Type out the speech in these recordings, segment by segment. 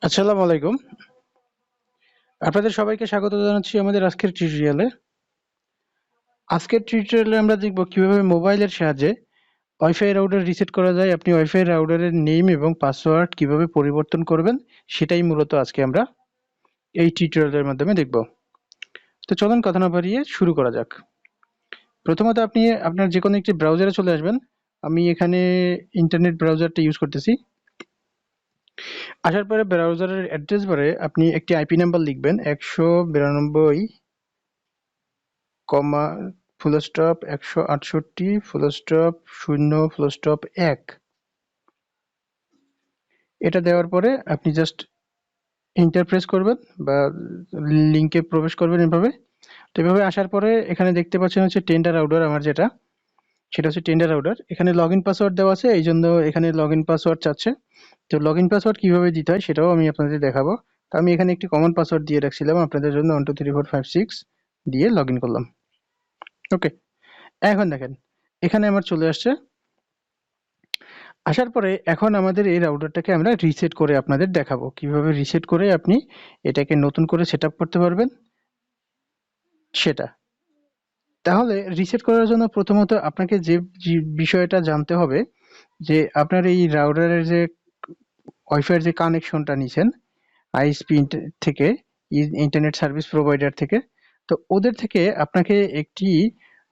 আসসালামু আলাইকুম। আপনাদের সবাইকে স্বাগত জানাচ্ছি আমাদের আজকের টিউটোরিয়ালে। আজকের টিউটোরিয়ালে আমরা দেখব কিভাবে মোবাইলের সাহায্যে ওয়াইফাই রাউটার রিসেট করা যায়। আপনি ওয়াইফাই রাউটারের নেম এবং পাসওয়ার্ড কিভাবে পরিবর্তন করবেন সেটাই মূলত আজকে আমরা এই টিউটোরিয়ালের মাধ্যমে দেখব। তো চলুন কথা না বাড়িয়ে শুরু করা যাক। প্রথমত আপনি আপনার যে কোনো একটি ব্রাউজারে চলে আসবেন। আমি এখানে ইন্টারনেট ব্রাউজারটা ইউজ করতেছি। আসার পরে ব্রাউজারের অ্যাড্রেস বারে আপনি একটি আইপি নাম্বার লিখবেন 192 comma full stop 168 full stop 0 full stop 1 এটা দেওয়ার পরে আপনি জাস্ট এন্টার প্রেস করবেন বা লিংকে প্রবেশ করবেন এভাবে। তো এভাবে আসার পরে এখানে দেখতে পাচ্ছেন হচ্ছে টেন্ডার রাউটার আমার যেটা সেটা হচ্ছে টেন্ডার রাউটার। এখানে লগইন পাসওয়ার্ড দেওয়া আছে, এই জন্য এখানে লগইন পাসওয়ার্ড চাচ্ছে। তো লগইন পাসওয়ার্ড কিভাবে দিতে হয় সেটাও আমি আপনাদের দেখাবো। তো আমি এখানে একটি কমন পাসওয়ার্ড দিয়ে রাখছিলাম আপনাদের জন্য 123456 দিয়ে লগইন করলাম। ওকে, এখন দেখেন এখানে আমার চলে আসছে। আসার পরে এখন আমাদের এই রাউটারটাকে আমরা রিসেট করে আপনাদের দেখাবো কিভাবে রিসেট করে আপনি এটাকে নতুন করে সেটআপ করতে পারবেন সেটা। তাহলে রিসেট করার জন্য প্রথমত আপনাকে যে বিষয়টা জানতে হবে যে আপনার এই রাউটারের যে ওয়াইফাই যে কানেকশনটা নিছেন আইএসপি থেকে, ইন্টারনেট সার্ভিস প্রোভাইডার থেকে, তো ওদের থেকে আপনাকে একটি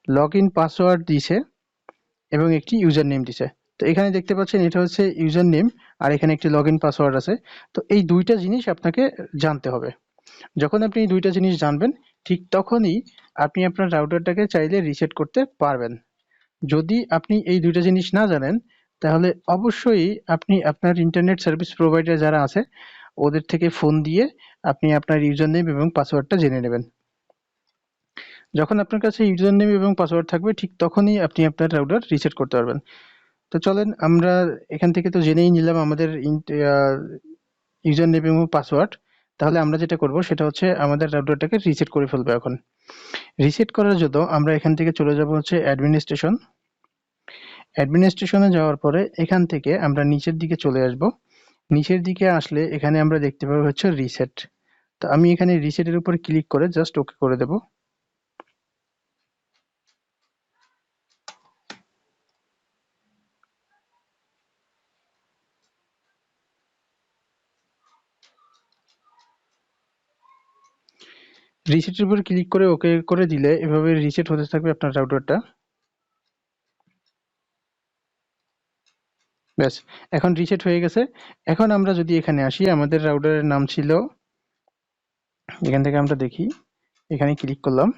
লগইন পাসওয়ার্ড দিয়েছে এবং একটি ইউজার নেম দিছে। তো এখানে দেখতে পাচ্ছেন এটা হচ্ছে ইউজার নেম আর এখানে একটি লগইন পাসওয়ার্ড আছে। তো এই দুইটা জিনিস আপনাকে জানতে হবে। যখন আপনি এই দুইটা জিনিস জানবেন ঠিক তখনই আপনি আপনার রাউটারটাকে চাইলে রিসেট করতে পারবেন। যদি আপনি এই দুইটা জিনিস না জানেন তাহলে অবশ্যই আপনি আপনার ইন্টারনেট সার্ভিস প্রোভাইডার যারা আছে ওদের থেকে ফোন দিয়ে আপনি আপনার ইউজার নেম এবং পাসওয়ার্ডটা জেনে নেবেন। যখন আপনার কাছে ইউজার নেম এবং পাসওয়ার্ড থাকবে ঠিক তখনই আপনি আপনার রাউটার রিসেট করতে পারবেন। তো চলেন আমরা এখান থেকে তো জেনেই নিলাম আমাদের ইউজার নেম এবং পাসওয়ার্ড। তাহলে আমরা যেটা করব সেটা হচ্ছে আমাদের রাউটারটাকে রিসেট করে ফেলবো। এখন রিসেট করার জন্য আমরা এখান থেকে চলে যাব হচ্ছে অ্যাডমিনিস্ট্রেশন। অ্যাডমিনিস্ট্রেশনে যাওয়ার পরে এখান থেকে আমরা নিচের দিকে চলে আসব। নিচের দিকে আসলে এখানে আমরা দেখতে পাবো হচ্ছে রিসেট। তো আমি এখানে রিসেটের উপর ক্লিক করে জাস্ট ওকে করে দেব। রিসেটের উপর ক্লিক করে ওকে করে দিলে এভাবে রিসেট হতে থাকবে আপনার রাউটারটা। ব্যাস, এখন রিসেট হয়ে গেছে। এখন আমরা যদি এখানে আসি, আমাদের রাউটারের নাম ছিল, এখান থেকে আমরা দেখি, এখানে ক্লিক করলাম।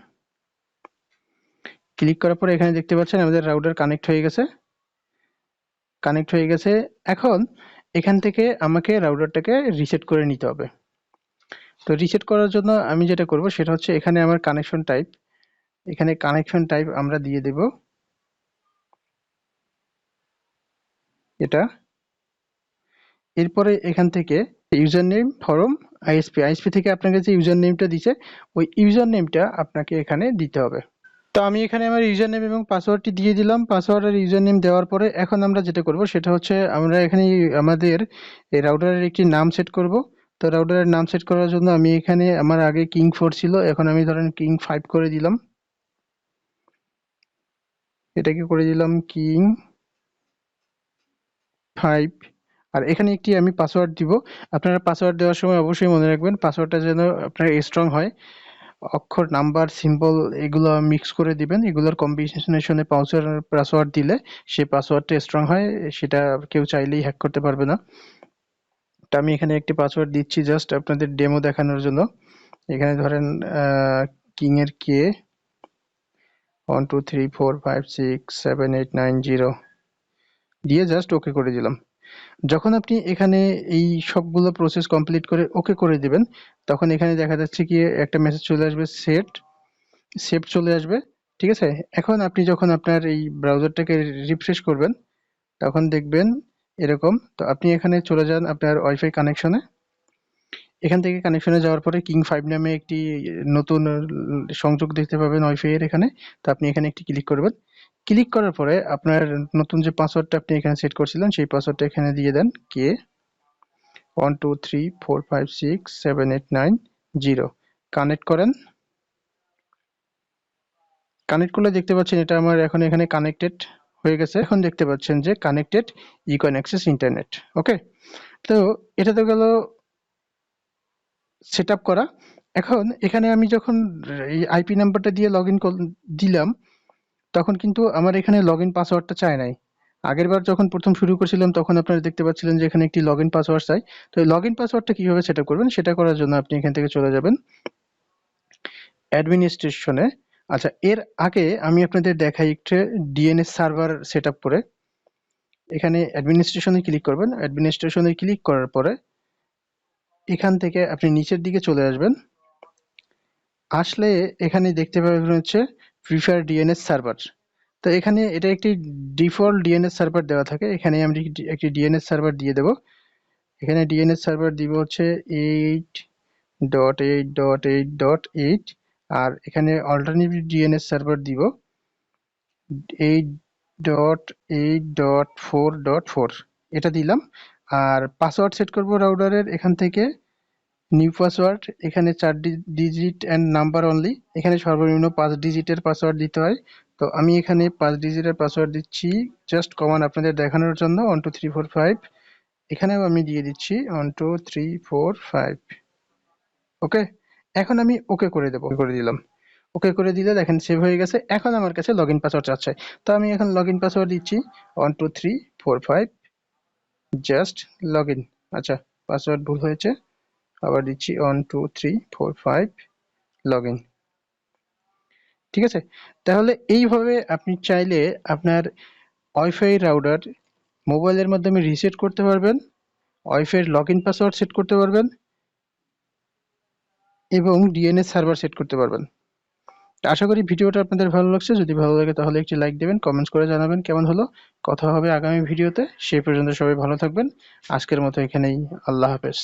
ক্লিক করার পরে এখানে দেখতে পাচ্ছেন আমাদের রাউটার কানেক্ট হয়ে গেছে। কানেক্ট হয়ে গেছে। এখন এখান থেকে আমাকে রাউটারটাকে রিসেট করে নিতে হবে। তো রিসেট করার জন্য আমি যেটা করব সেটা হচ্ছে এখানে আমার কানেকশন টাইপ, এখানে কানেকশন টাইপ আমরা দিয়ে দেব এটা। এরপরে এখান থেকে user name form ISP, ISP থেকে আপনাকে যে ইউজার নেমটা দিছে ওই ইউজার নেমটা আপনাকে এখানে দিতে হবে। তো আমি এখানে আমার ইউজার নেম এবং পাসওয়ার্ডটি দিয়ে দিলাম। পাসওয়ার্ড আর ইউজার নেম দেওয়ার পরে এখন আমরা যেটা করব সেটা হচ্ছে আমরা এখানে আমাদের এই রাউটারের একটি নাম সেট করব। তো রাউটারের নাম সেট করার জন্য আমি এখানে আমার আগে কিং 4 ছিল, এখন আমি ধরেন কিং 5 করে দিলাম। এটাকে করে দিলাম কিং 5। আর এখানে একটি আমি পাসওয়ার্ড দিব। আপনারা পাসওয়ার্ড দেওয়ার সময় অবশ্যই মনে রাখবেন পাসওয়ার্ডটা যেন আপনার স্ট্রং হয়। অক্ষর, নাম্বার, সিম্বল এগুলো মিক্স করে দিবেন। এগুলোর কম্বিনেশনে পাসওয়ার্ড দিলে সেই পাসওয়ার্ডটা স্ট্রং হয়, সেটা কেউ চাইলেই হ্যাক করতে পারবে না। তো আমি এখানে একটি পাসওয়ার্ড দিচ্ছি জাস্ট আপনাদের ডেমো দেখানোর জন্য। এখানে ধরেন কিং এর কে 123456789 দিয়ে জাস্ট ওকে করে দিলাম। যখন আপনি এখানে এই সবগুলো প্রসেস কমপ্লিট করে ওকে করে দিবেন তখন এখানে দেখা যাচ্ছে কি একটা মেসেজ চলে আসবে, সেভ চলে আসবে। ঠিক আছে, এখন আপনি যখন আপনার এই ব্রাউজারটাকে রিফ্রেশ করবেন তখন দেখবেন এরকম। তো আপনি এখানে চলে যান আপনার ওয়াইফাই কানেকশনে। এখান থেকে কানেকশনে যাওয়ার পরে কিং 5 নামে একটি নতুন সংযোগ দেখতে পাবেন ওয়াইফাই এর এখানে। তো আপনি এখানে একটি ক্লিক করবেন। ক্লিক করার পরে আপনার নতুন যে পাসওয়ার্ডটা আপনি এখানে সেট করছিলেন সেই পাসওয়ার্ডটা এখানে দিয়ে দেন, কে 123456789 কানেক্ট করেন। কানেক্ট করলে দেখতে পাচ্ছেন এটা আমার এখন এখানে কানেক্টেড হয়ে গেছে। এখন দেখতে পাচ্ছেন যে connected, you can access internet. Okay, তো এটা তো গেল সেট আপ করা। এখন এখানে আমি যখন এই আইপি নাম্বারটা দিয়ে লগ ইন দিলাম, তখন কিন্তু আমার এখানে লগ ইন পাসওয়ার্ডটা চায় নাই। আগের বার যখন প্রথম শুরু করছিলাম তখন আপনারা দেখতে পাচ্ছিলেন যে এখানে একটি লগ ইন পাসওয়ার্ড চাই। তো এই লগ ইন পাসওয়ার্ডটা কিভাবে সেট আপ করবেন, সেটা করার জন্য আপনি এখান থেকে চলে যাবেন অ্যাডমিনিস্ট্রেশনে। আচ্ছা, এর আগে আমি আপনাদের দেখাই একটু ডিএনএস সার্ভার সেট আপ করে। এখানে অ্যাডমিনিস্ট্রেশনে ক্লিক করবেন। অ্যাডমিনিস্ট্রেশনে ক্লিক করার পরে এখান থেকে আপনি নিচের দিকে চলে আসবেন। আসলে এখানে দেখতে পাবেন হচ্ছে প্রিফার ডিএনএস সার্ভার। তো এখানে এটা একটি ডিফল্ট ডিএনএস সার্ভার দেওয়া থাকে। এখানে আমি একটি ডিএনএস সার্ভার দিয়ে দেব। এখানে ডিএনএস সার্ভার দিব হচ্ছে 8.8.8.8, আর এখানে অল্টারনেটিভ ডিএনএস সার্ভার দিব 8.8.4.4। এটা দিলাম। আর পাসওয়ার্ড সেট করব রাউটারের এখান থেকে নিউ পাসওয়ার্ড। এখানে 4 ডিজিট অ্যান্ড নাম্বার অনলি। এখানে সর্বনিম্ন 5 ডিজিটের পাসওয়ার্ড দিতে হয়। তো আমি এখানে 5 ডিজিটের পাসওয়ার্ড দিচ্ছি জাস্ট কমান আপনাদের দেখানোর জন্য, 12345। এখানেও আমি দিয়ে দিচ্ছি 12345। ওকে, এখন আমি ওকে করে দেবো, করে দিলাম। ওকে করে দিলে দেখেন সেভ হয়ে গেছে। এখন আমার কাছে লগ ইন পাসওয়ার্ড চাচ্ছে। তো আমি এখন লগ ইন পাসওয়ার্ড দিচ্ছি 12345, জাস্ট লগ ইন। আচ্ছা, পাসওয়ার্ড ভুল হয়েছে, আবার দিচ্ছি 12345 লগ ইন। ঠিক আছে, তাহলে এইভাবে আপনি চাইলে আপনার ওয়াইফাই রাউটার মোবাইলের মাধ্যমে রিসেট করতে পারবেন, wifi log in password set করতে পারবেন এবং ডিএনএস সার্ভার সেট করতে পারবেন। আশা করি ভিডিওটা আপনাদের ভালো লাগছে। যদি ভালো লাগে তাহলে একটি লাইক দেবেন, কমেন্টস করে জানাবেন কেমন হলো। কথা হবে আগামী ভিডিওতে। সেই পর্যন্ত সবাই ভালো থাকবেন। আজকের মতো এখানেই, আল্লাহ হাফেজ।